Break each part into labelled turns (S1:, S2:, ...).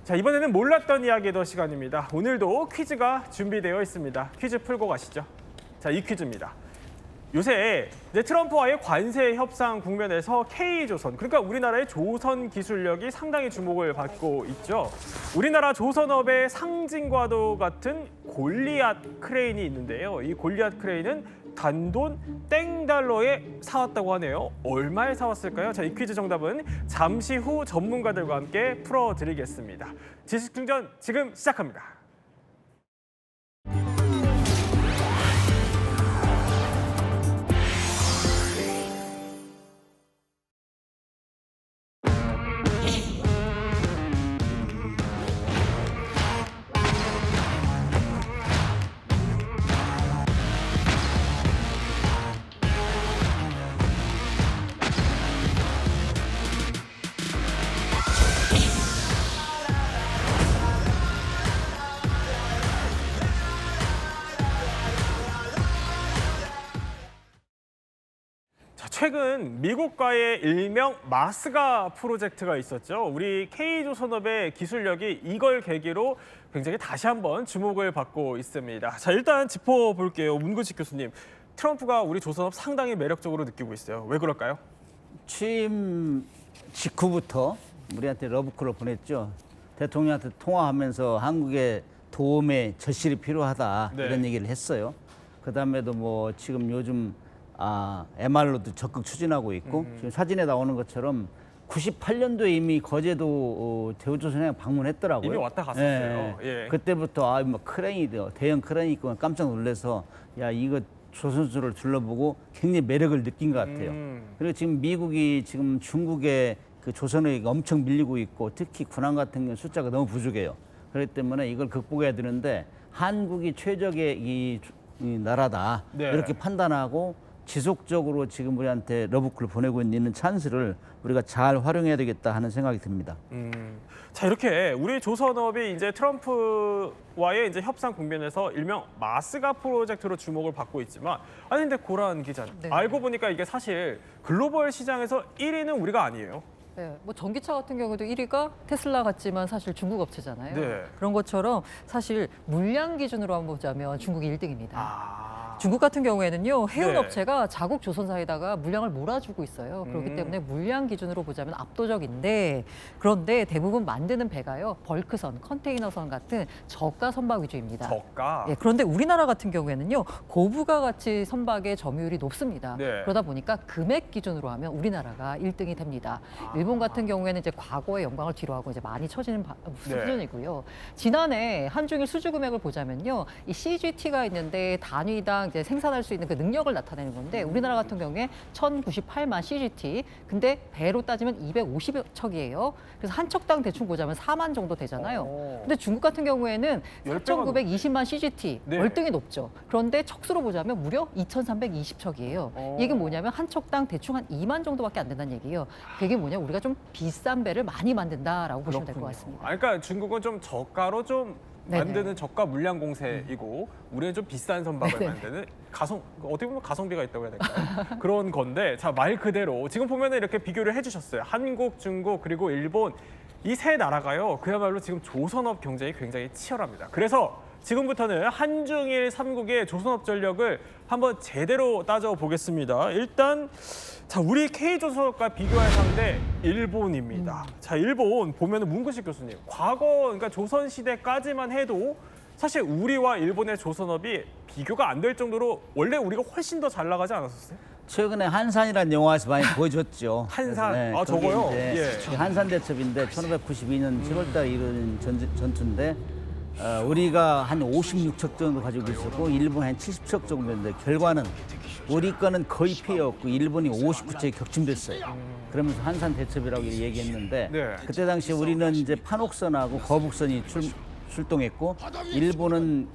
S1: 자, 이번에는 몰랐던 이야기의 더 시간입니다. 오늘도 퀴즈가 준비되어 있습니다. 퀴즈 풀고 가시죠. 자, 이 퀴즈입니다. 요새 이제 트럼프와의 관세 협상 국면에서 K조선, 그러니까 우리나라의 조선 기술력이 상당히 주목을 받고 있죠. 우리나라 조선업의 상징과도 같은 골리앗 크레인이 있는데요. 이 골리앗 크레인은 단돈 땡달러에 사왔다고 하네요. 얼마에 사왔을까요? 자, 이 퀴즈 정답은 잠시 후 전문가들과 함께 풀어드리겠습니다. 지식충전 지금 시작합니다. 최근 미국과의 일명 마스가 프로젝트가 있었죠. 우리 K조선업의 기술력이 이걸 계기로 굉장히 다시 한번 주목을 받고 있습니다. 자, 일단 짚어볼게요. 문근식 교수님, 트럼프가 우리 조선업 상당히 매력적으로 느끼고 있어요. 왜 그럴까요?
S2: 취임 직후부터 우리한테 러브콜을 보냈죠. 대통령한테 통화하면서 한국의 도움의 절실히 필요하다
S1: 네.
S2: 이런 얘기를 했어요. 그다음에도 뭐 지금 요즘 MR로도 적극 추진하고 있고 지금 사진에 나오는 것처럼 98년도에 이미 거제도 대우조선해 방문했더라고요.
S1: 이미 왔다 갔었어요. 예.
S2: 그때부터 뭐 크레인이 대형 크레인이 있고 깜짝 놀라서 야 이거 조선소를 둘러보고 굉장히 매력을 느낀 것 같아요. 그리고 지금 미국이 지금 중국에 그 조선에 엄청 밀리고 있고 특히 군함 같은 경우 숫자가 너무 부족해요. 그렇기 때문에 이걸 극복해야 되는데 한국이 최적의 이 나라다
S1: 네.
S2: 이렇게 판단하고 지속적으로 지금 우리한테 러브콜을 보내고 있는 찬스를 우리가 잘 활용해야 되겠다 하는 생각이 듭니다.
S1: 자, 이렇게 우리 조선업이 이제 트럼프와의 이제 협상 국면에서 일명 마스가 프로젝트로 주목을 받고 있지만, 아니 근데 고란 기자님,
S3: 네.
S1: 알고 보니까 이게 사실 글로벌 시장에서 1위는 우리가 아니에요.
S3: 네, 뭐 전기차 같은 경우도 1위가 테슬라 같지만 사실 중국 업체잖아요.
S1: 네.
S3: 그런 것처럼 사실 물량 기준으로 한번 보자면 중국이 1등입니다.
S1: 아,
S3: 중국 같은 경우에는요, 해운
S1: 네.
S3: 업체가 자국 조선사에다가 물량을 몰아주고 있어요. 그렇기 때문에 물량 기준으로 보자면 압도적인데, 그런데 대부분 만드는 배가요, 벌크선, 컨테이너선 같은 저가 선박 위주입니다.
S1: 저가.
S3: 예, 그런데 우리나라 같은 경우에는요, 고부가 가치 선박의 점유율이 높습니다.
S1: 네.
S3: 그러다 보니까 금액 기준으로 하면 우리나라가 1등이 됩니다. 일본 같은 경우에는 이제 과거의 영광을 뒤로하고 이제 많이 처지는 수준이고요. 지난해 한중일 수주 금액을 보자면요, 이 CGT가 있는데 단위당 이제 생산할 수 있는 그 능력을 나타내는 건데, 우리나라 같은 경우에 1,098만 CGT, 근데 배로 따지면 250척이에요. 그래서 한 척당 대충 보자면 4만 정도 되잖아요. 근데 중국 같은 경우에는 4,920만 CGT,
S1: 네.
S3: 월등히 높죠. 그런데 척수로 보자면 무려 2,320척이에요. 이게 뭐냐면 한 척당 대충 한 2만 정도밖에 안 된다는 얘기예요. 그게 뭐냐, 우리가 좀 비싼 배를 많이 만든다라고 보시면 될 것 같습니다.
S1: 그러니까 중국은 좀 저가로 좀
S3: 네네.
S1: 만드는 저가 물량 공세이고, 우리는 좀 비싼 선박을
S3: 네네.
S1: 만드는 어떻게 보면 가성비가 있다고 해야 될까요? 그런 건데, 자, 말 그대로 지금 보면은 이렇게 비교를 해주셨어요. 한국, 중국, 그리고 일본, 이 세 나라가요, 그야말로 지금 조선업 경쟁이 굉장히 치열합니다. 그래서 지금부터는 한중일 3국의 조선업 전력을 한번 제대로 따져보겠습니다. 일단 자, 우리 K조선업과 비교할 상대 일본입니다. 자, 일본 보면은 문근식 교수님, 과거 그러니까 조선 시대까지만 해도 사실 우리와 일본의 조선업이 비교가 안 될 정도로 원래 우리가 훨씬 더 잘 나가지 않았었어요?
S2: 최근에 한산이라는 영화에서 많이 보여줬죠.
S1: 한산,
S2: 그래서,
S1: 아,
S2: 거기
S1: 저거요?
S2: 이제
S1: 예.
S2: 한산 대첩인데 1592년 7월달에 이룬 전투인데 우리가 한 56척 정도 가지고 있었고 일본이 한 70척 정도인데 결과는 우리 거는 거의 피해였고 일본이 59척이 격침됐어요. 그러면서 한산 대첩이라고 얘기했는데
S1: 네.
S2: 그때 당시 우리는 이제 판옥선하고 거북선이 출동했고 일본은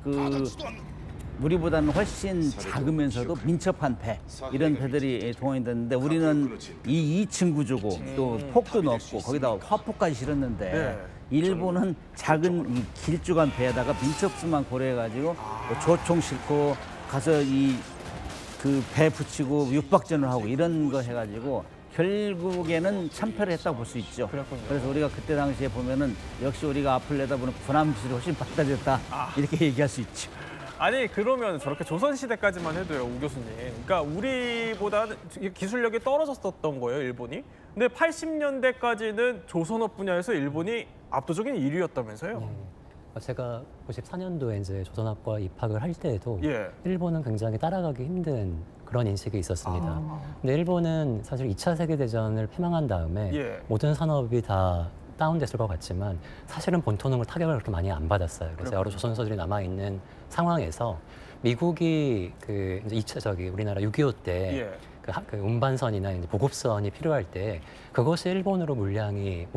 S2: 우리보다는 훨씬 작으면서도 민첩한 배 이런 배들이 동원이 됐는데 우리는 이 2층 구조고 또 폭도 넓고 거기다 화폭까지 실었는데
S1: 네.
S2: 일본은 작은 이 길쭉한 배에다가 민첩수만 고려해가지고 뭐 조총 싣고 가서 이 그 배 붙이고 육박전을 하고 이런 거 해가지고 결국에는 참패를 했다고 볼 수 있죠.
S1: 그렇군요.
S2: 그래서 우리가 그때 당시에 보면은 역시 우리가 앞을 내다보는 군함 기술이 훨씬 발달됐다 이렇게 얘기할 수 있죠.
S1: 아니 그러면 저렇게 조선시대까지만 해도요, 우 교수님. 그러니까 우리보다 기술력이 떨어졌었던 거예요, 일본이. 근데 80년대까지는 조선업 분야에서 일본이 압도적인 1위였다면서요?
S4: 제가 94년도에 이제 조선학과 입학을 할 때에도
S1: 예.
S4: 일본은 굉장히 따라가기 힘든 그런 인식이 있었습니다. 근데 일본은 사실 2차 세계대전을 패망한 다음에
S1: 예.
S4: 모든 산업이 다 다운됐을 것 같지만 사실은 본토는 타격을 그렇게 많이 안 받았어요. 그래서 여러 조선소들이 남아있는 상황에서 미국이 그 이제 2차적이 우리나라 6.25 때
S1: 예.
S4: 그 운반선이나 이제 보급선이 필요할 때 그것이 일본으로 물량이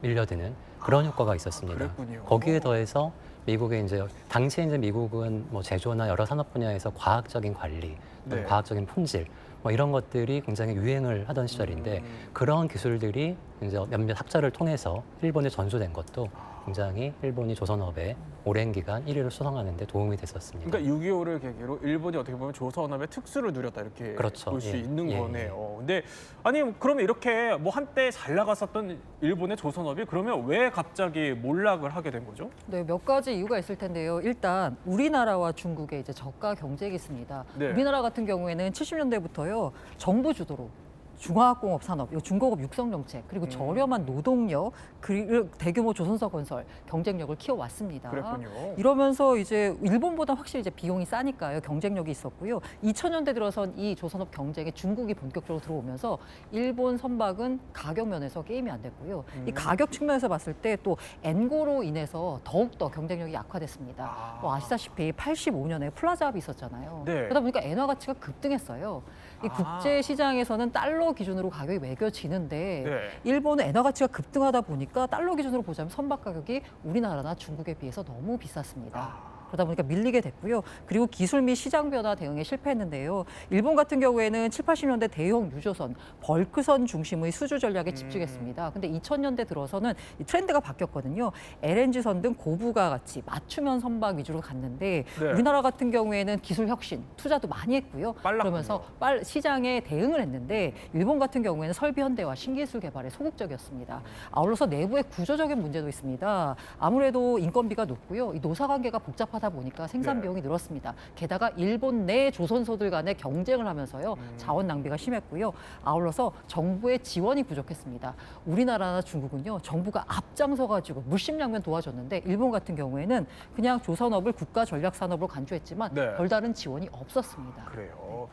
S4: 밀려드는 그런 효과가 있었습니다.
S1: 그랬군요.
S4: 거기에 더해서 미국의 이제 당시에 이제 미국은 뭐 제조나 여러 산업 분야에서 과학적인 관리,
S1: 네.
S4: 과학적인 품질 뭐 이런 것들이 굉장히 유행을 하던 시절인데 그런 기술들이 이제 몇몇 학자를 통해서 일본에 전수된 것도 굉장히 일본이 조선업에 오랜 기간 1위를 수성하는 데 도움이 됐었습니다.
S1: 그러니까 6.25를 계기로 일본이 어떻게 보면 조선업의 특수를 누렸다 이렇게
S4: 그렇죠.
S1: 볼 수
S4: 예.
S1: 있는
S4: 예.
S1: 거네요. 근데 아니 그러면 이렇게 뭐 한때 잘 나갔었던 일본의 조선업이 그러면 왜 갑자기 몰락을 하게 된 거죠?
S3: 네, 몇 가지 이유가 있을 텐데요. 일단 우리나라와 중국의 이제 저가 경쟁이 있습니다.
S1: 네.
S3: 우리나라 같은 경우에는 70년대부터요 정부 주도로 중화학공업 산업, 중공업 육성 정책, 그리고 저렴한 노동력, 그리고 대규모 조선소 건설 경쟁력을 키워왔습니다.
S1: 그랬군요.
S3: 이러면서 이제 일본보다 확실히 이제 비용이 싸니까요 경쟁력이 있었고요. 2000년대 들어선 이 조선업 경쟁에 중국이 본격적으로 들어오면서 일본 선박은 가격 면에서 게임이 안 됐고요. 이 가격 측면에서 봤을 때 또 엔고로 인해서 더욱더 경쟁력이 약화됐습니다. 뭐 아시다시피 85년에 플라자합이 있었잖아요.
S1: 네.
S3: 그러다 보니까 엔화 가치가 급등했어요. 이 국제 시장에서는 달러 기준으로 가격이 매겨지는데
S1: 네.
S3: 일본은 엔화 가치가 급등하다 보니까 달러 기준으로 보자면 선박 가격이 우리나라나 중국에 비해서 너무 비쌌습니다. 그러다 보니까 밀리게 됐고요. 그리고 기술 및 시장 변화 대응에 실패했는데요. 일본 같은 경우에는 7, 80년대 대형 유조선, 벌크선 중심의 수주 전략에 집중했습니다. 근데 2000년대 들어서는 이 트렌드가 바뀌었거든요. LNG선 등 고부가 가치, 맞춤형 선박 위주로 갔는데
S1: 네.
S3: 우리나라 같은 경우에는 기술 혁신, 투자도 많이 했고요.
S1: 빨랐군요.
S3: 그러면서 시장에 대응을 했는데 일본 같은 경우에는 설비 현대화, 신기술 개발에 소극적이었습니다. 아울러서 내부의 구조적인 문제도 있습니다. 아무래도 인건비가 높고요. 이 노사관계가 복잡하다 보니까 생산
S1: 네.
S3: 비용이 늘었습니다. 게다가 일본 내 조선소들 간의 경쟁을 하면서요. 자원 낭비가 심했고요. 아울러서 정부의 지원이 부족했습니다. 우리나라나 중국은요. 정부가 앞장서가지고 물심양면 도와줬는데 일본 같은 경우에는 그냥 조선업을 국가 전략 산업으로 간주했지만
S1: 네.
S3: 별다른 지원이 없었습니다.
S1: 그래요.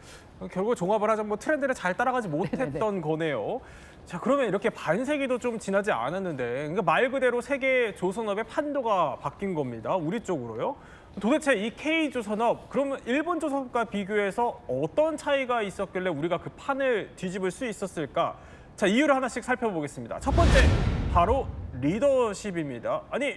S1: 결국 종합을 하자면 뭐 트렌드를 잘 따라가지 못했던 거네요. 자, 그러면 이렇게 반세기도 좀 지나지 않았는데, 그러니까 말 그대로 세계 조선업의 판도가 바뀐 겁니다. 우리 쪽으로요. 도대체 이 K조선업, 그러면 일본 조선업과 비교해서 어떤 차이가 있었길래 우리가 그 판을 뒤집을 수 있었을까? 자, 이유를 하나씩 살펴보겠습니다. 첫 번째, 바로 리더십입니다. 아니,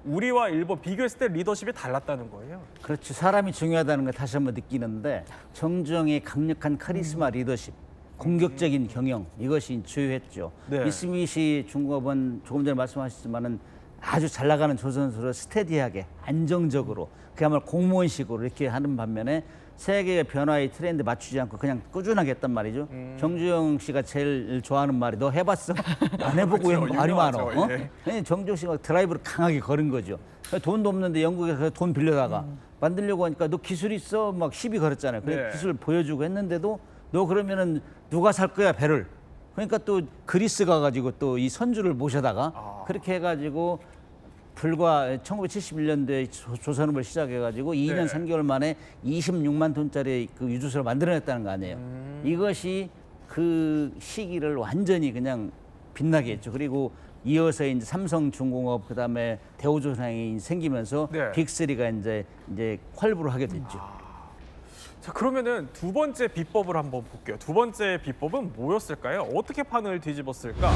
S1: 우리와 일본 비교했을 때 리더십이 달랐다는 거예요.
S2: 그렇죠. 사람이 중요하다는 걸 다시 한번 느끼는데 정주영의 강력한 카리스마 리더십, 공격적인 경영 이것이 주요했죠.
S1: 네.
S2: 미쓰비시 중공업은 조금 전에 말씀하셨지만은 아주 잘 나가는 조선소를 스테디하게 안정적으로 그야말로 공무원식으로 이렇게 하는 반면에 세계의 변화의 트렌드 맞추지 않고 그냥 꾸준하게 했단 말이죠. 정주영 씨가 제일 좋아하는 말이 너 해봤어? 안 해보고 왜
S1: 그렇죠.
S2: 말이 많어?
S1: 유명하죠. 예.
S2: 아니, 정주영 씨가 드라이브를 강하게 걸은 거죠. 돈도 없는데 영국에서 돈 빌려다가 만들려고 하니까 너 기술 있어? 막 시비 걸었잖아요. 그래
S1: 네.
S2: 기술 보여주고 했는데도 너 그러면은 누가 살 거야 배를? 그러니까 또 그리스 가가지고 또 이 선주를 모셔다가 그렇게 해가지고 불과 1971년도에 조선업을 시작해가지고 2년
S1: 네.
S2: 3개월 만에 26만 톤짜리 그 유조선을 만들어냈다는 거 아니에요. 이것이 그 시기를 완전히 그냥 빛나게 했죠. 그리고 이어서 이제 삼성중공업 그다음에 대우조선이 생기면서
S1: 네.
S2: 빅3가 이제 활부를 하게 됐죠.
S1: 자, 그러면은 두 번째 비법을 한번 볼게요. 두 번째 비법은 뭐였을까요? 어떻게 판을 뒤집었을까?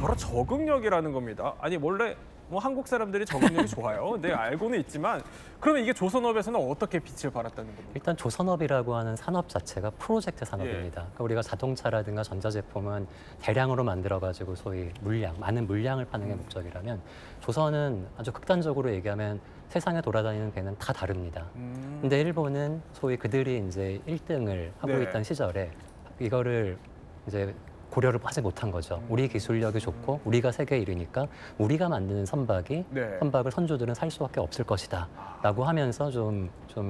S1: 바로 적응력이라는 겁니다. 아니 원래 뭐 한국 사람들이 적응력이 좋아요. 근데 알고는 있지만 그러면 이게 조선업에서는 어떻게 빛을 발했다는 겁니까?
S4: 일단 조선업이라고 하는 산업 자체가 프로젝트 산업입니다. 그러니까 우리가 자동차라든가 전자제품은 대량으로 만들어가지고 소위 많은 물량을 파는 게 목적이라면 조선은 아주 극단적으로 얘기하면 세상에 돌아다니는 배는 다 다릅니다. 근데 일본은 소위 그들이 이제 1등을 하고
S1: 네.
S4: 있던 시절에 이거를 이제 고려를 하지 못한 거죠. 우리 기술력이 좋고 우리가 세계 1위니까 우리가 만드는 선박이
S1: 네.
S4: 선박을 선주들은 살 수밖에 없을 것이다 라고 하면서 좀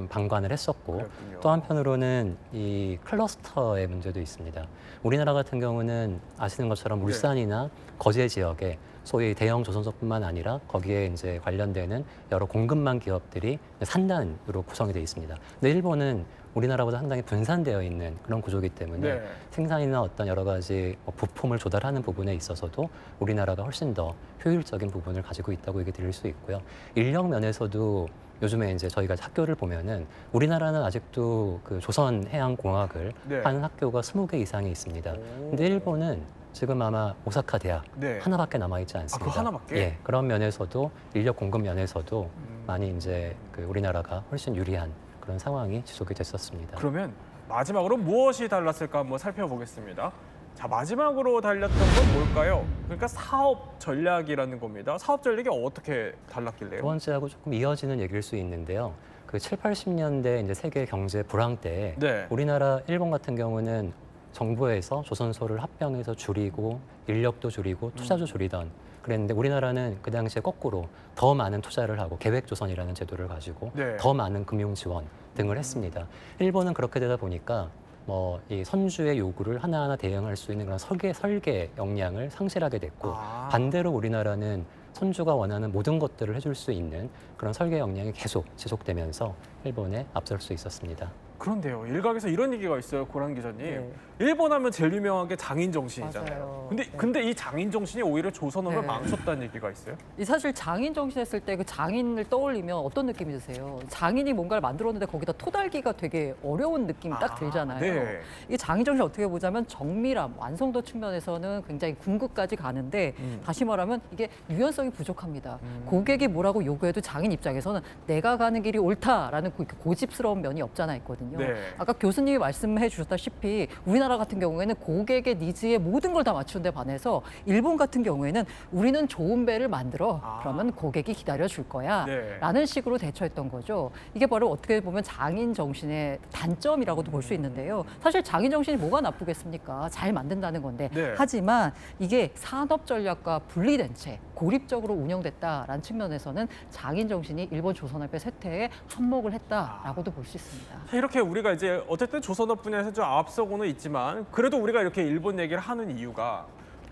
S4: 방관을 했었고
S1: 그랬군요.
S4: 또 한편으로는 이 클러스터의 문제도 있습니다. 우리나라 같은 경우는 아시는 것처럼 울산이나 거제 지역에 소위 대형 조선소뿐만 아니라 거기에 이제 관련되는 여러 공급망 기업들이 산단으로 구성이 되어 있습니다. 근데 일본은 우리나라보다 상당히 분산되어 있는 그런 구조이기 때문에
S1: 네.
S4: 생산이나 어떤 여러 가지 부품을 조달하는 부분에 있어서도 우리나라가 훨씬 더 효율적인 부분을 가지고 있다고 얘기 드릴 수 있고요. 인력 면에서도 요즘에 이제 저희가 학교를 보면은 우리나라는 아직도 그 조선해양공학을
S1: 네.
S4: 하는 학교가 20개 이상이 있습니다. 근데 일본은 지금 아마 오사카 대학
S1: 네.
S4: 하나밖에 남아있지 않습니다.
S1: 그거 하나밖에?
S4: 예, 그런 면에서도 인력 공급 면에서도 많이 이제 그 우리나라가 훨씬 유리한 그런 상황이 지속이 됐었습니다.
S1: 그러면 마지막으로 무엇이 달랐을까 한번 살펴보겠습니다. 자, 마지막으로 달렸던 건 뭘까요? 그러니까 사업 전략이라는 겁니다. 사업 전략이 어떻게 달랐길래요?
S4: 두 번째하고 조금 이어지는 얘기일 수 있는데요. 그 7, 80년대 이제 세계 경제 불황 때
S1: 네.
S4: 우리나라, 일본 같은 경우는 정부에서 조선소를 합병해서 줄이고 인력도 줄이고 투자도 줄이던 그랬는데 우리나라는 그 당시에 거꾸로 더 많은 투자를 하고 계획조선이라는 제도를 가지고
S1: 네.
S4: 더 많은 금융 지원 등을 했습니다. 일본은 그렇게 되다 보니까 뭐 이 선주의 요구를 하나하나 대응할 수 있는 그런 설계 역량을 상실하게 됐고 반대로 우리나라는 선주가 원하는 모든 것들을 해줄 수 있는 그런 설계 역량이 계속 지속되면서 일본에 앞설 수 있었습니다.
S1: 그런데요, 일각에서 이런 얘기가 있어요, 고란 기자님.
S3: 네.
S1: 일본 하면 제일 유명한 게 장인 정신이잖아요.
S3: 맞아요.
S1: 근데 이 장인 정신이 오히려 조선업을
S3: 네.
S1: 망쳤다는 얘기가 있어요.
S3: 이 사실 장인 정신 했을 때 그 장인을 떠올리면 어떤 느낌이 드세요? 장인이 뭔가를 만들었는데 거기다 토달기가 되게 어려운 느낌이 딱 들잖아요.
S1: 네.
S3: 이 장인 정신 어떻게 보자면 정밀함, 완성도 측면에서는 굉장히 궁극까지 가는데 다시 말하면 이게 유연성이 부족합니다. 고객이 뭐라고 요구해도 장인 입장에서는 내가 가는 길이 옳다라는 고집스러운 면이 없잖아 있거든요.
S1: 네.
S3: 아까 교수님이 말씀해 주셨다시피 우리나라 같은 경우에는 고객의 니즈에 모든 걸 다 맞추는 데 반해서 일본 같은 경우에는 우리는 좋은 배를 만들어 그러면 고객이 기다려 줄 거야
S1: 네.
S3: 라는 식으로 대처했던 거죠. 이게 바로 어떻게 보면 장인 정신의 단점이라고도 볼 수 있는데요. 사실 장인 정신이 뭐가 나쁘겠습니까? 잘 만든다는 건데.
S1: 네.
S3: 하지만 이게 산업 전략과 분리된 채 고립적으로 운영됐다라는 측면에서는 장인 정신이 일본 조선업의 쇠퇴에 한몫을 했다라고도 볼 수 있습니다.
S1: 자, 이렇게 우리가 이제 어쨌든 조선업 분야에서 좀 앞서고는 있지만 그래도 우리가 이렇게 일본 얘기를 하는 이유가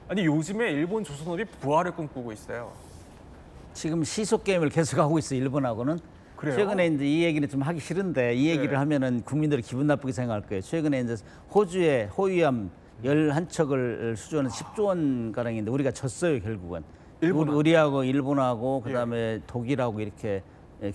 S1: 아니 요즘에 일본 조선업이 부활을 꿈꾸고 있어요.
S2: 지금 시속 게임을 계속하고 있어요, 일본하고는.
S1: 그래요?
S2: 최근에 이제 이 얘기는 좀 하기 싫은데 이 얘기를
S1: 네.
S2: 하면은 국민들이 기분 나쁘게 생각할 거예요. 최근에 이제 호주의 호위함 11척을 수주하는 10조 원 가량인데 우리가 졌어요, 결국은.
S1: 일본하고?
S2: 우리하고 일본하고 그다음에 독일하고 이렇게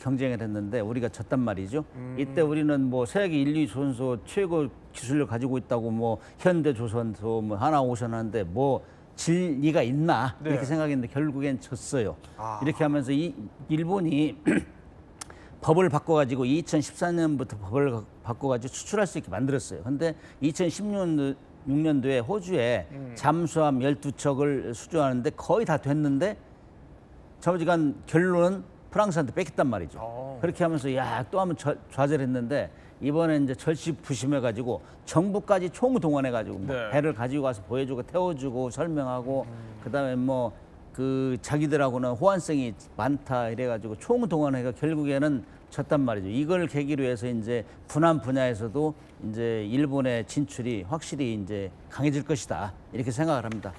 S2: 경쟁을 했는데 우리가 졌단 말이죠. 이때 우리는 뭐 세계 1, 2 조선소 최고 기술력 가지고 있다고 뭐 현대 조선소 뭐 하나오션 하는데 뭐 질 리가 있나
S1: 네.
S2: 이렇게 생각했는데 결국엔 졌어요.
S1: 아.
S2: 이렇게 하면서 이 일본이 법을 바꿔가지고 2014년부터 법을 바꿔가지고 수출할 수 있게 만들었어요. 근데 2016년도에 호주에 잠수함 12척을 수주하는데 거의 다 됐는데 좌우지간 결론은 프랑스한테 뺏겼단 말이죠. 그렇게 하면서 야, 또 한번 좌절을 했는데 이번에 이제 절시부심해가지고 정부까지 총동원해가지고 뭐
S1: 네.
S2: 배를 가지고 가서 보여주고 태워주고 설명하고 그다음에 뭐 그 자기들하고는 호환성이 많다 이래가지고 총동원해가 결국에는 졌단 말이죠. 이걸 계기로 해서 이제 군함 분야에서도 이제 일본의 진출이 확실히 이제 강해질 것이다 이렇게 생각을 합니다.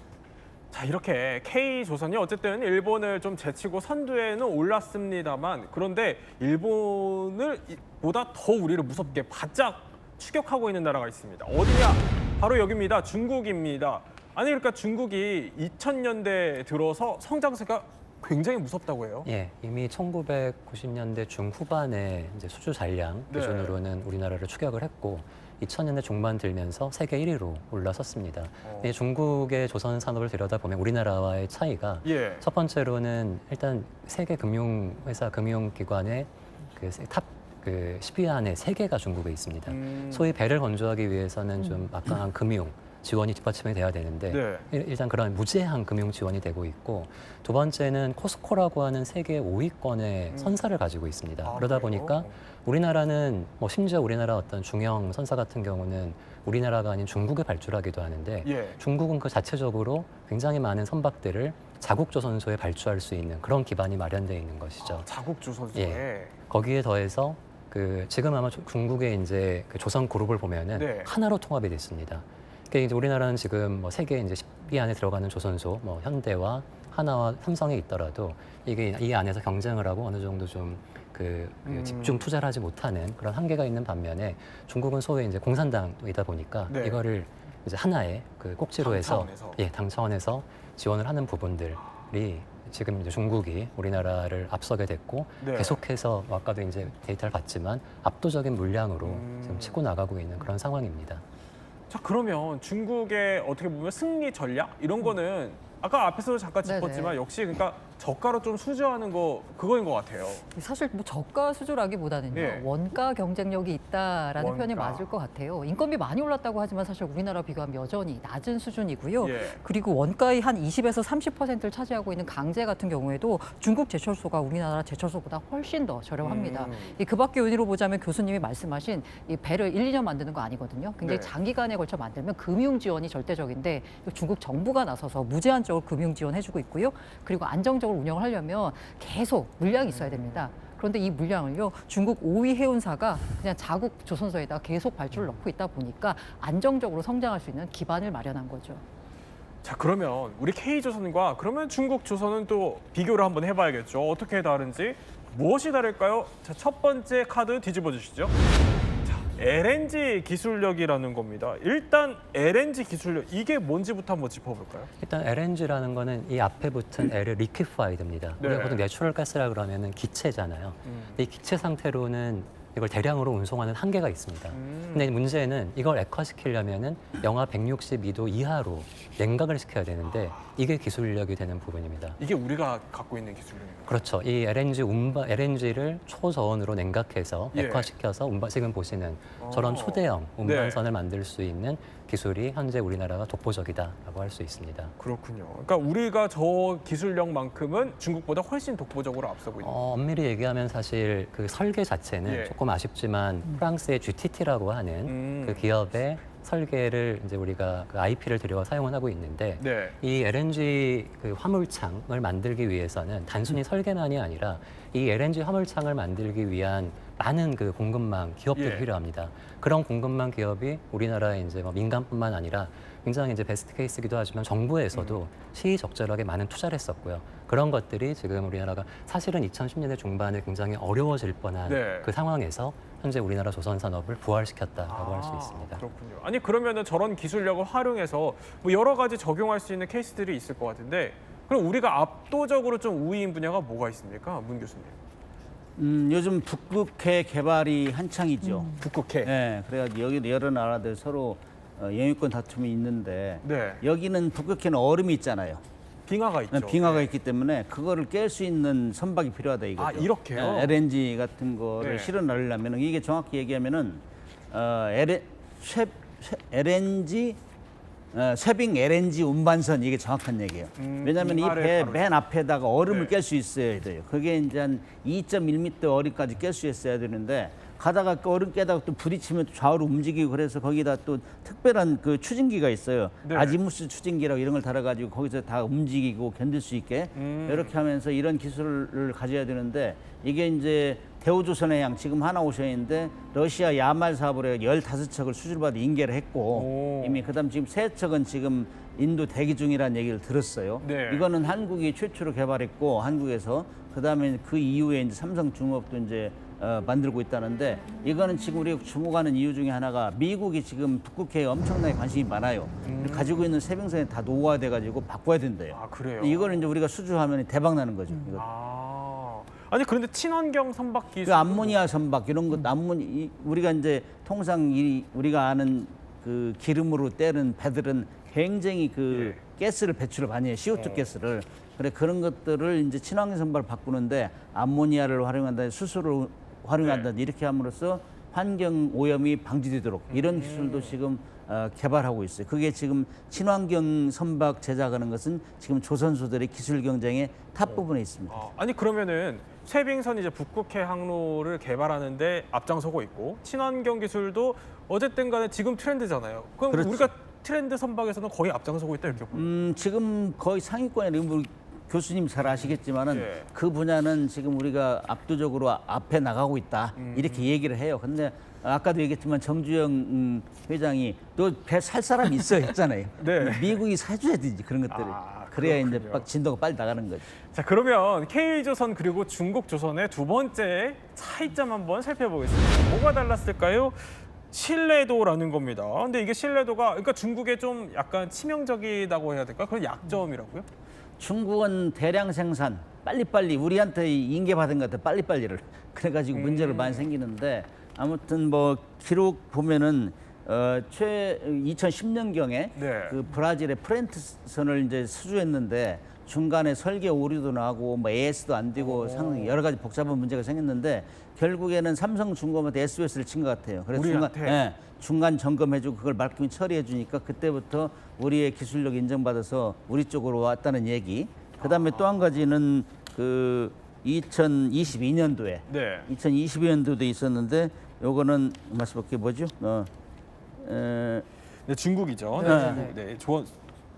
S1: 자, 이렇게 K조선이 어쨌든 일본을 좀 제치고 선두에는 올랐습니다만 그런데 일본을 보다 더 우리를 무섭게 바짝 추격하고 있는 나라가 있습니다. 어디냐? 바로 여기입니다. 중국입니다. 아니 그러니까 중국이 2000년대 들어서 성장세가 굉장히 무섭다고 해요.
S4: 예, 이미 1990년대 중후반에 이제 수주 잔량
S1: 네.
S4: 기준으로는 우리나라를 추격을 했고 2000년대 중반 들면서 세계 1위로 올라섰습니다. 이 중국의 조선 산업을 들여다보면 우리나라와의 차이가
S1: 예.
S4: 첫 번째로는 일단 세계 금융회사 금융기관의 탑 10위 안에 3개가 중국에 있습니다. 소위 배를 건조하기 위해서는 좀 막강한 금융 지원이 뒷받침이 돼야 되는데
S1: 네.
S4: 일단 그런 무제한 금융 지원이 되고 있고 두 번째는 코스코라고 하는 세계 5위권의 선사를 가지고 있습니다.
S1: 아,
S4: 그러다
S1: 그래요?
S4: 보니까 우리나라는 뭐 심지어 우리나라 어떤 중형 선사 같은 경우는 우리나라가 아닌 중국에 발주하기도 하는데
S1: 예.
S4: 중국은 그 자체적으로 굉장히 많은 선박들을 자국 조선소에 발주할 수 있는 그런 기반이 마련되어 있는 것이죠.
S1: 자국 조선소에.
S4: 예. 거기에 더해서 그 지금 아마 중국의 이제 그 조선 그룹을 보면은
S1: 네.
S4: 하나로 통합이 됐습니다. 그러니까 이제 우리나라는 지금 뭐 세계 이제 10위 안에 들어가는 조선소, 뭐 현대와 하나와 삼성이 있더라도 이게 이 안에서 경쟁을 하고 어느 정도 좀 그 집중 투자를 하지 못하는 그런 한계가 있는 반면에 중국은 소위 이제 공산당이다 보니까
S1: 네.
S4: 이거를 이제 하나의 그 꼭지로
S1: 당
S4: 해서
S1: 차원에서.
S4: 예, 당 차원에서 지원을 하는 부분들이 지금 이제 중국이 우리나라를 앞서게 됐고
S1: 네.
S4: 계속해서 뭐 아까도 이제 데이터를 봤지만 압도적인 물량으로 지금 치고 나가고 있는 그런 상황입니다.
S1: 자, 그러면 중국의 어떻게 보면 승리 전략 이런 거는 아까 앞에서도 잠깐
S3: 네네.
S1: 짚었지만 역시 그러니까 저가로 좀 수주하는 거 그거인 것 같아요.
S3: 사실 뭐 저가 수주라기보다는요.
S1: 예.
S3: 원가 경쟁력이 있다라는
S1: 원가.
S3: 표현이 맞을 것 같아요. 인건비 많이 올랐다고 하지만 사실 우리나라 비교하면 여전히 낮은 수준이고요.
S1: 예.
S3: 그리고 원가의 한 20에서 30%를 차지하고 있는 강제 같은 경우에도 중국 제철소가 우리나라 제철소보다 훨씬 더 저렴합니다. 그 밖에 요인으로 보자면 교수님이 말씀하신 이 배를 1, 2년 만드는 거 아니거든요. 굉장히
S1: 네.
S3: 장기간에 걸쳐 만들면 금융 지원이 절대적인데 중국 정부가 나서서 무제한적으로 금융 지원해주고 있고요. 그리고 안정적으로 운영을 하려면 계속 물량이 있어야 됩니다. 그런데 이 물량을요, 중국 5위 해운사가 그냥 자국 조선소에다 계속 발주를 넣고 있다 보니까 안정적으로 성장할 수 있는 기반을 마련한 거죠.
S1: 자, 그러면 우리 K조선과 그러면 중국 조선은 또 비교를 한번 해봐야겠죠. 어떻게 다른지, 무엇이 다를까요? 자, 첫 번째 카드 뒤집어 주시죠. LNG 기술력이라는 겁니다. 일단 LNG 기술력, 이게 뭔지부터 한번 짚어볼까요?
S4: 일단 LNG라는 거는 이 앞에 붙은 L을 리퀴파이드입니다.
S1: 네.
S4: 우리가 보통 내추럴 가스라 그러면은 기체잖아요. 근데 이 기체 상태로는 이걸 대량으로 운송하는 한계가 있습니다. 근데 문제는 이걸 액화시키려면은 영하 162도 이하로 냉각을 시켜야 되는데 이게 기술력이 되는 부분입니다.
S1: 이게 우리가 갖고 있는 기술력인가요?
S4: 그렇죠. 이 LNG를 초저온으로 냉각해서
S1: 예.
S4: 액화시켜서 지금 보시는 저런 초대형 운반선을 만들 수 있는 기술이 현재 우리나라가 독보적이다라고 할 수 있습니다.
S1: 그렇군요. 그러니까 우리가 저 기술력만큼은 중국보다 훨씬 독보적으로 앞서고 있는.
S4: 엄밀히 얘기하면 사실 그 설계 자체는
S1: 예.
S4: 조금 아쉽지만 프랑스의 GTT라고 하는 그 기업의 설계를 이제 우리가 그 IP를 들여 사용을 하고 있는데
S1: 네.
S4: 이 LNG 그 화물창을 만들기 위해서는 단순히 설계만이 아니라 이 LNG 화물창을 만들기 위한 많은 그 공급망 기업들이
S1: 예.
S4: 필요합니다. 그런 공급망 기업이 우리나라의 이제 뭐 민간뿐만 아니라 굉장히 이제 베스트 케이스기도 하지만 정부에서도 시의적절하게 많은 투자를 했었고요. 그런 것들이 지금 우리나라가 사실은 2010년대 중반에 굉장히 어려워질 뻔한
S1: 네.
S4: 그 상황에서 현재 우리나라 조선 산업을 부활시켰다라고 할 수 있습니다.
S1: 그렇군요. 아니 그러면은 저런 기술력을 활용해서 뭐 여러 가지 적용할 수 있는 케이스들이 있을 것 같은데 그럼 우리가 압도적으로 좀 우위인 분야가 뭐가 있습니까, 문 교수님?
S2: 요즘 북극해 개발이 한창이죠.
S1: 북극해.
S2: 네, 그래가지고 여기 여러 나라들 서로 영유권 다툼이 있는데
S1: 네.
S2: 여기는 북극해는 얼음이 있잖아요.
S1: 빙하가 있죠.
S2: 빙하가
S1: 네.
S2: 있기 때문에 그거를 깰 수 있는 선박이 필요하다 이거죠.
S1: 아, 이렇게요?
S2: 네, LNG 같은 거를
S1: 네.
S2: 실어 넣으려면 이게 정확히 얘기하면은 LNG 쇠빙 LNG 운반선 이게 정확한 얘기예요. 왜냐하면 이
S1: 빙하를
S2: 배
S1: 바로
S2: 맨 앞에다가 얼음을
S1: 네.
S2: 깰 수 있어야 돼요. 그게 이제 한 2.1m 어리까지 깰 수 있어야 되는데 가다가 그 얼음 깨다가 또 부딪히면 좌우로 움직이고 그래서 거기다 또 특별한 그 추진기가 있어요.
S1: 네.
S2: 아지무스 추진기라고 이런 걸 달아가지고 거기서 다 움직이고 견딜 수 있게 이렇게 하면서 이런 기술을 가져야 되는데 이게 이제 대우조선해양 지금 하나 오션인데 러시아 야말 사업으로 15척을 수주받아 인계를 했고
S1: 오.
S2: 이미 그다음 지금 3척은 지금 인도 대기 중이라는 얘기를 들었어요.
S1: 네.
S2: 이거는 한국이 최초로 개발했고 한국에서 그다음에 그 이후에 이제 삼성중업도 이제 만들고 있다는데 이거는 지금 우리가 주목하는 이유 중에 하나가 미국이 지금 북극해에 엄청나게 관심이 많아요. 가지고 있는 쇠빙선이 다 노후화돼 가지고 바꿔야 된대요.
S1: 아, 그래요?
S2: 이거를 이제 우리가 수주하면 대박 나는 거죠. 이거.
S1: 아니 그런데 친환경 선박 기술
S2: 그 암모니아 선박 이런 것 우리가 이제 통상 우리가 아는 그 기름으로 떼는 배들은 굉장히 그 가스를 배출을 많이 해요. CO2 가스를. 그래 그런 것들을 이제 친환경 선박을 바꾸는데 암모니아를 활용한다, 수소를 활용한다 이렇게 함으로써 환경 오염이 방지되도록 이런 기술도 지금 개발하고 있어요. 그게 지금 친환경 선박 제작하는 것은 지금 조선소들의 기술 경쟁의 탑 부분에 있습니다.
S1: 아니 그러면은 쇠빙선 이제 북극해 항로를 개발하는데 앞장서고 있고 친환경 기술도 어쨌든 간에 지금 트렌드잖아요. 그럼
S2: 그렇죠.
S1: 우리가 트렌드 선박에서는 거의 앞장서고 있다 이렇게 보면.
S2: 지금 거의 상위권에 우리 교수님 잘 아시겠지만은
S1: 예.
S2: 그 분야는 지금 우리가 압도적으로 앞에 나가고 있다 이렇게 얘기를 해요. 근데 아까도 얘기했지만 정주영 회장이 또 배 살 사람이 있어 했잖아요.
S1: 네.
S2: 미국이 사줘야 되지 그런 것들을. 그래야 이제
S1: 그렇군요.
S2: 진도가 빨리 나가는 거죠.
S1: 자 그러면 K조선 그리고 중국조선의 두 번째 차이점 한번 살펴보겠습니다. 뭐가 달랐을까요? 신뢰도라는 겁니다. 근데 이게 신뢰도가 그러니까 중국에 좀 약간 치명적이라고 해야 될까? 그런 약점이라고요?
S2: 중국은 대량 생산, 빨리빨리 우리한테 인계받은 것 같아 빨리빨리를 그래가지고 문제를 많이 생기는데 아무튼 뭐 기록 보면은 2010년경에
S1: 네.
S2: 그 브라질의 프렌트선을 이제 수주했는데 중간에 설계 오류도 나고 뭐 AS도 안 되고 상당히 여러 가지 복잡한 문제가 생겼는데 결국에는 삼성중공업한테 SOS를 친 것 같아요. 그래서
S1: 우리한테?
S2: 중간 점검해주고 그걸 말끔히 처리해주니까 그때부터 우리의 기술력 인정받아서 우리 쪽으로 왔다는 얘기. 그다음에 또 한 가지는 그 2022년도에
S1: 네.
S2: 2022년도도 있었는데 요거는 말씀드릴 게 뭐죠?
S1: 네, 중국이죠.
S2: 네.
S1: 네,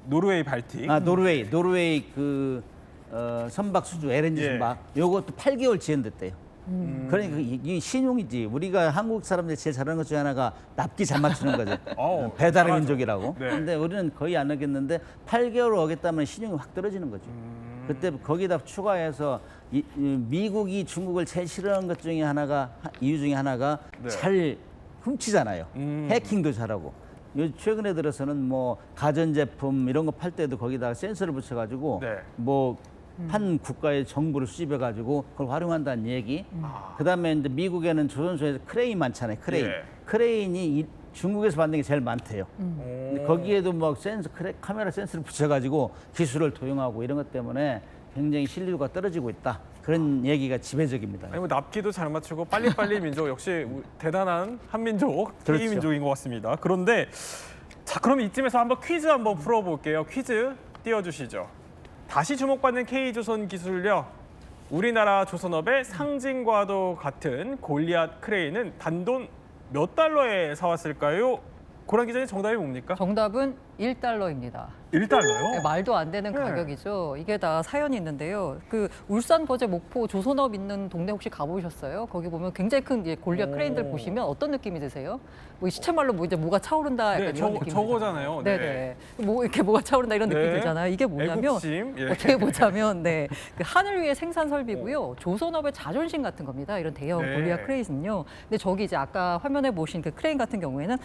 S1: 노르웨이 발틱.
S2: 노르웨이 그 선박 수주 LNG
S1: 예.
S2: 선박 요것도 8개월 지연됐대요. 그러니까 이 신용이지. 우리가 한국 사람들이 제일 잘하는 것 중에 하나가 납기 잘 맞추는 거죠. 배달의
S1: 잘하죠.
S2: 민족이라고.
S1: 네.
S2: 근데 우리는 거의 안 하겠는데 8개월 오겠다면 신용이 확 떨어지는 거죠. 그때 거기다 추가해서 미국이 중국을 제일 싫어하는 것 중에 하나가 이유 중에 하나가
S1: 네.
S2: 잘 훔치잖아요. 해킹도 잘하고. 최근에 들어서는 뭐 가전제품 이런 거 팔 때도 거기다가 센서를 붙여가지고
S1: 네.
S2: 뭐 한 국가의 정보를 수집해가지고 그걸 활용한다는 얘기. 그다음에 이제 미국에는 조선소에서 크레인 많잖아요. 크레인.
S1: 예.
S2: 크레인이 중국에서 받는 게 제일 많대요. 근데 거기에도 뭐 카메라 센서를 붙여가지고 기술을 도용하고 이런 것 때문에 굉장히 신뢰도가 떨어지고 있다. 그런 얘기가 지배적입니다.
S1: 아니 뭐 납기도 잘 맞추고 빨리빨리 민족 역시 대단한 한민족,
S2: 그렇죠.
S1: K민족인 것 같습니다. 그런데 자 그럼 이쯤에서 한번 퀴즈 한번 풀어볼게요. 퀴즈 띄워주시죠. 다시 주목받는 K조선 기술력. 우리나라 조선업의 상징과도 같은 골리앗 크레인은 단돈 몇 달러에 사왔을까요? 고란 기자님 정답이 뭡니까?
S3: 정답은 1달러입니다.
S1: 1달러요?
S3: 네, 말도 안 되는
S1: 네.
S3: 가격이죠. 이게 다 사연이 있는데요. 그 울산, 거제, 목포 조선업 있는 동네 혹시 가보셨어요? 거기 보면 굉장히 큰 이제 골리앗 크레인들 보시면 어떤 느낌이 드세요? 뭐 시체말로 뭐 이제 뭐가 차오른다 약간
S1: 네,
S3: 이런 느낌이
S1: 저거잖아요. 네.
S3: 네네. 뭐 이렇게 뭐가 차오른다 이런 느낌이
S1: 네.
S3: 들잖아요. 이게 뭐냐면
S1: 애국심. 예.
S3: 어떻게 보자면 네, 그 하늘 위의 생산 설비고요. 조선업의 자존심 같은 겁니다. 이런 대형
S1: 네.
S3: 골리앗 크레인은요. 근데 저기 이제 아까 화면에 보신 그 크레인 같은 경우에는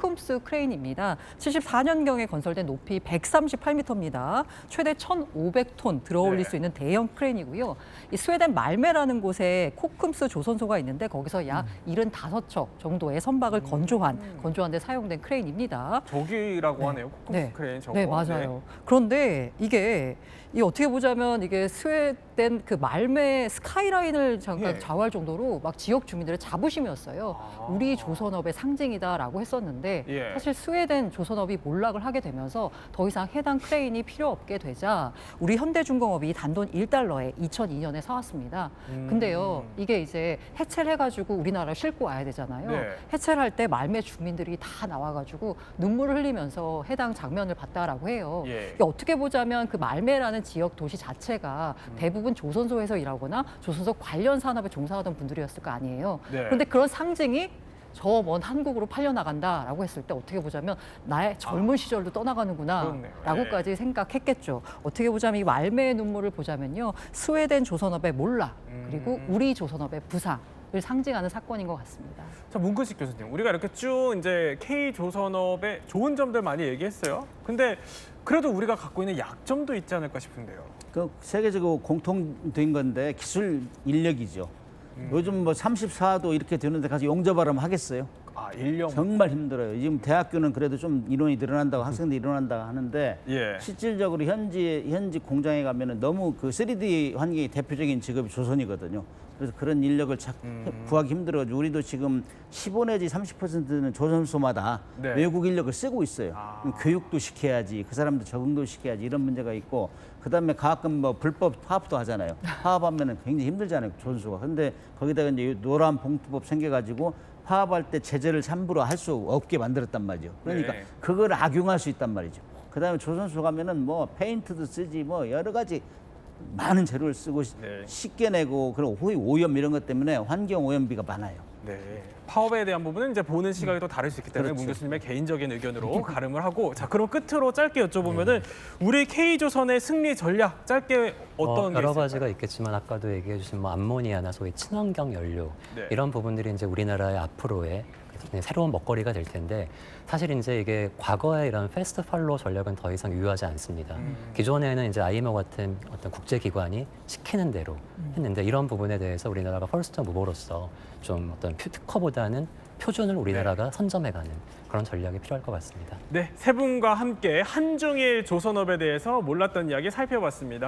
S3: 코쿰스 크레인입니다. 74년경에 건설된 높이 138m입니다. 최대 1,500톤 들어올릴
S1: 네.
S3: 수 있는 대형 크레인이고요. 이 스웨덴 말메라는 곳에 코쿰스 조선소가 있는데 거기서 약 75척 정도의 선박을 건조한 데 사용된 크레인입니다.
S1: 저기라고 하네요. 코쿰스 크레인 저거.
S3: 네, 맞아요. 그런데 이게 어떻게 보자면 이게 스웨덴 그 말메 스카이라인을 잠깐
S1: 예.
S3: 좌우할 정도로 막 지역 주민들의 자부심이었어요. 우리 조선업의 상징이다라고 했었는데
S1: 예.
S3: 사실 스웨덴 조선업이 몰락을 하게 되면서 더 이상 해당 크레인이 필요 없게 되자 우리 현대중공업이 단돈 1달러에 2002년에 사왔습니다. 근데요, 이게 이제 해체를 해가지고 우리나라로 싣고 와야 되잖아요.
S1: 네.
S3: 해체를 할 때 말메 주민들이 다 나와가지고 눈물을 흘리면서 해당 장면을 봤다라고 해요.
S1: 예.
S3: 이게 어떻게 보자면 그 말메라는 지역 도시 자체가 대부분 조선소에서 일하거나 조선소 관련 산업에 종사하던 분들이었을 거 아니에요.
S1: 네.
S3: 그런데 그런 상징이 저 먼 한국으로 팔려나간다라고 했을 때 어떻게 보자면 나의 젊은 시절도 떠나가는구나
S1: 그렇네요.
S3: 라고까지 생각했겠죠. 어떻게 보자면 이 말매의 눈물을 보자면요. 스웨덴 조선업의 몰락 그리고 우리 조선업의 부상을 상징하는 사건인 것 같습니다.
S1: 자, 문근식 교수님, 우리가 이렇게 쭉 이제 K조선업의 좋은 점들 많이 얘기했어요. 근데 그래도 우리가 갖고 있는 약점도 있지 않을까 싶은데요.
S2: 그 세계적으로 공통된 건데 기술 인력이죠. 요즘 뭐 34도 이렇게 되는데 가서 용접하라면 하겠어요?
S1: 아, 인력.
S2: 정말 힘들어요. 지금 대학교는 그래도 좀 인원이 늘어난다고 학생들이 일어난다고 하는데
S1: 예.
S2: 실질적으로 현지 공장에 가면은 너무 그 3D 환경이 대표적인 직업이 조선이거든요. 그래서 그런 인력을 구하기 힘들어가지고 우리도 지금 15 내지 30%는 조선소마다
S1: 네.
S2: 외국 인력을 쓰고 있어요.
S1: 아.
S2: 그럼 교육도 시켜야지, 그 사람도 적응도 시켜야지 이런 문제가 있고, 그다음에 가끔 뭐 불법 파업도 하잖아요. 파업하면은 굉장히 힘들잖아요, 조선소가. 근데 거기다가 이제 노란 봉투법 생겨가지고 파업할 때 제재를 함부로 할 수 없게 만들었단 말이죠. 그러니까
S1: 네.
S2: 그걸 악용할 수 있단 말이죠. 그다음에 조선소 가면은 뭐 페인트도 쓰지, 뭐 여러 가지 많은 재료를 쓰고
S1: 네.
S2: 쉽게 내고, 그리고 오염 이런 것 때문에 환경 오염비가 많아요.
S1: 네. 파업에 대한 부분은 이제 보는 시각이 또 다를 수 있기 때문에
S2: 그렇죠.
S1: 문 교수님의 개인적인 의견으로 가름을 하고, 자, 그럼 끝으로 짧게 여쭤보면은 우리 K조선의 승리 전략 짧게 어떤 게
S4: 여러
S1: 있을까요?
S4: 가지가 있겠지만 아까도 얘기해 주신 뭐 암모니아나 소위 친환경 연료
S1: 네.
S4: 이런 부분들이 이제 우리나라의 앞으로의 새로운 먹거리가 될 텐데, 사실 이제 이게 과거의 이런 패스트 팔로우 전략은 더 이상 유효하지 않습니다. 기존에는 이제 IMO 같은 어떤 국제기관이 시키는 대로 했는데, 이런 부분에 대해서 우리나라가 퍼스트 무버로서 좀 어떤 특허보다는 표준을 우리나라가 선점해가는 그런 전략이 필요할 것 같습니다.
S1: 네, 세 분과 함께 한중일 조선업에 대해서 몰랐던 이야기 살펴봤습니다.